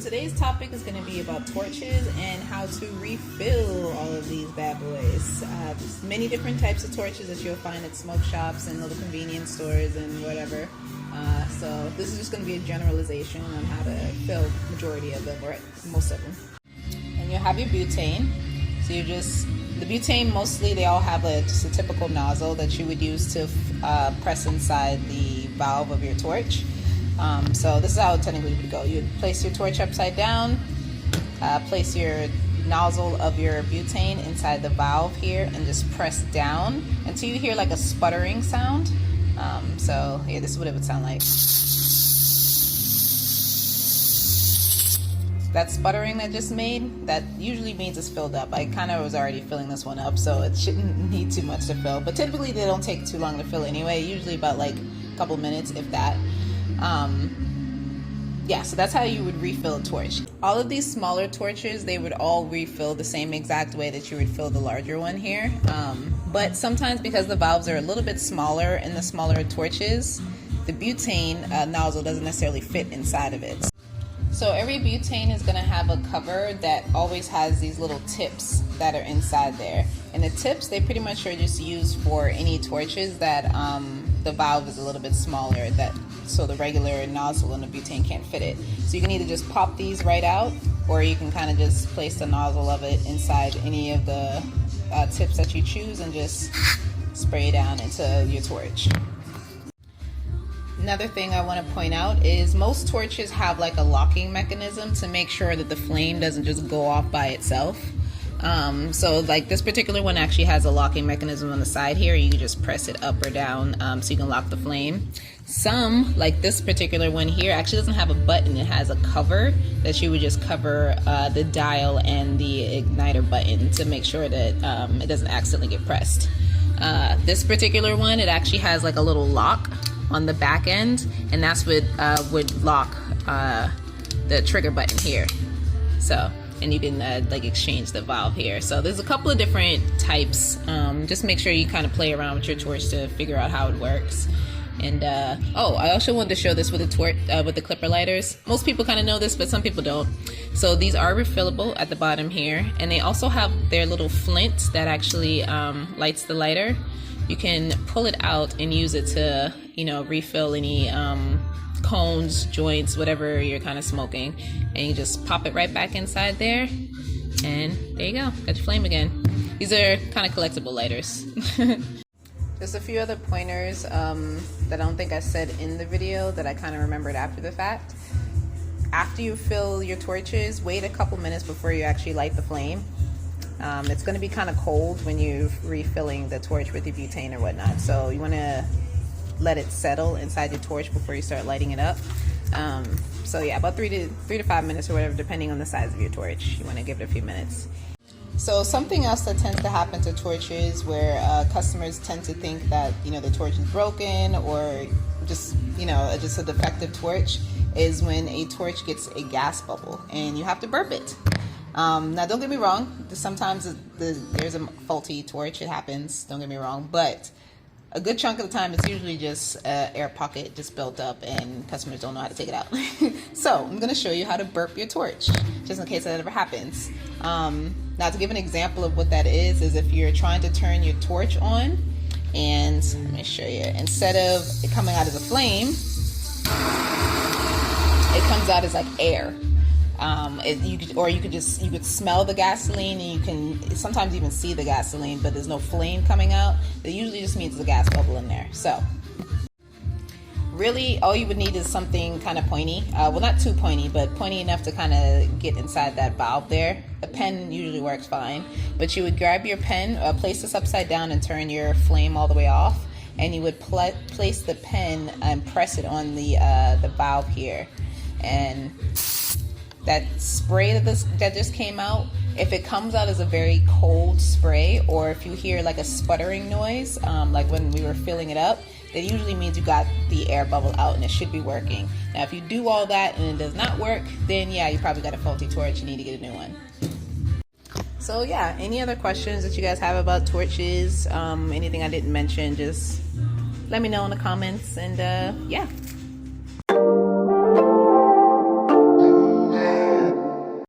today's topic is going to be about torches and how to refill all of these bad boys. There's many different types of torches that you'll find at smoke shops and little convenience stores and whatever. So this is just going to be a generalization on how to fill majority of them, or most of them. And you'll have your butane. So the butane, mostly they all have just a typical nozzle that you would use to press inside the valve of your torch. So this is how it technically would go. You'd place your torch upside down, place your nozzle of your butane inside the valve here, and just press down until you hear like a sputtering sound. So yeah, this is what it would sound like. That sputtering that just made, that usually means it's filled up. I kind of was already filling this one up, so it shouldn't need too much to fill. But typically they don't take too long to fill anyway, usually about like a couple minutes, if that. Yeah, so that's how you would refill a torch. All of these smaller torches, they would all refill the same exact way that you would fill the larger one here. But sometimes, because the valves are a little bit smaller in the smaller torches, the butane nozzle doesn't necessarily fit inside of it. So every butane is going to have a cover that always has these little tips that are inside there. And the tips, they pretty much are just used for any torches that the valve is a little bit smaller, so the regular nozzle in the butane can't fit it. So you can either just pop these right out, or you can kind of just place the nozzle of it inside any of the tips that you choose and just spray down into your torch. Another thing I want to point out is most torches have like a locking mechanism to make sure that the flame doesn't just go off by itself. So like this particular one actually has a locking mechanism on the side here. You can just press it up or down so you can lock the flame. Some, like this particular one here, actually doesn't have a button. It has a cover that you would just cover the dial and the igniter button to make sure that it doesn't accidentally get pressed. This particular one, it actually has like a little lock on the back end, and that's what would lock the trigger button here. So, and you can like exchange the valve here. So there's a couple of different types. Just make sure you kind of play around with your torch to figure out how it works. And oh, I also wanted to show this with the clipper lighters. Most people kind of know this, but some people don't. So these are refillable at the bottom here, and they also have their little flint that actually lights the lighter. You can pull it out and use it to, you know, refill any cones, joints, whatever you're kind of smoking, and you just pop it right back inside there, and there you go, got your flame again. These are kind of collectible lighters. Just a few other pointers that I don't think I said in the video that I kind of remembered after the fact. After you fill your torches, wait a couple minutes before you actually light the flame. It's going to be kind of cold when you're refilling the torch with your butane or whatnot, so you want to let it settle inside your torch before you start lighting it up. So yeah, about 3 to 5 minutes or whatever, depending on the size of your torch. You want to give it a few minutes. So something else that tends to happen to torches, where customers tend to think that, you know, the torch is broken or just, you know, just a defective torch, is when a torch gets a gas bubble and you have to burp it. Now don't get me wrong, sometimes there's a faulty torch, it happens, don't get me wrong, but a good chunk of the time it's usually just an air pocket just built up and customers don't know how to take it out. So I'm going to show you how to burp your torch, just in case that ever happens. Now, to give an example of what that is if you're trying to turn your torch on, and let me show you, instead of it coming out as a flame, it comes out as like air. You could smell the gasoline, and you can sometimes even see the gasoline, but there's no flame coming out. That usually just means there's a gas bubble in there. So really all you would need is something kind of pointy, well, not too pointy, but pointy enough to kind of get inside that valve there. A pen usually works fine, but you would grab your pen, place this upside down and turn your flame all the way off, and you would place the pen and press it on the valve here. And that spray that just came out, if it comes out as a very cold spray, or if you hear like a sputtering noise, like when we were filling it up, that usually means you got the air bubble out and it should be working. Now if you do all that and it does not work, then yeah, you probably got a faulty torch, you need to get a new one. So yeah, any other questions that you guys have about torches, anything I didn't mention, just let me know in the comments, and yeah.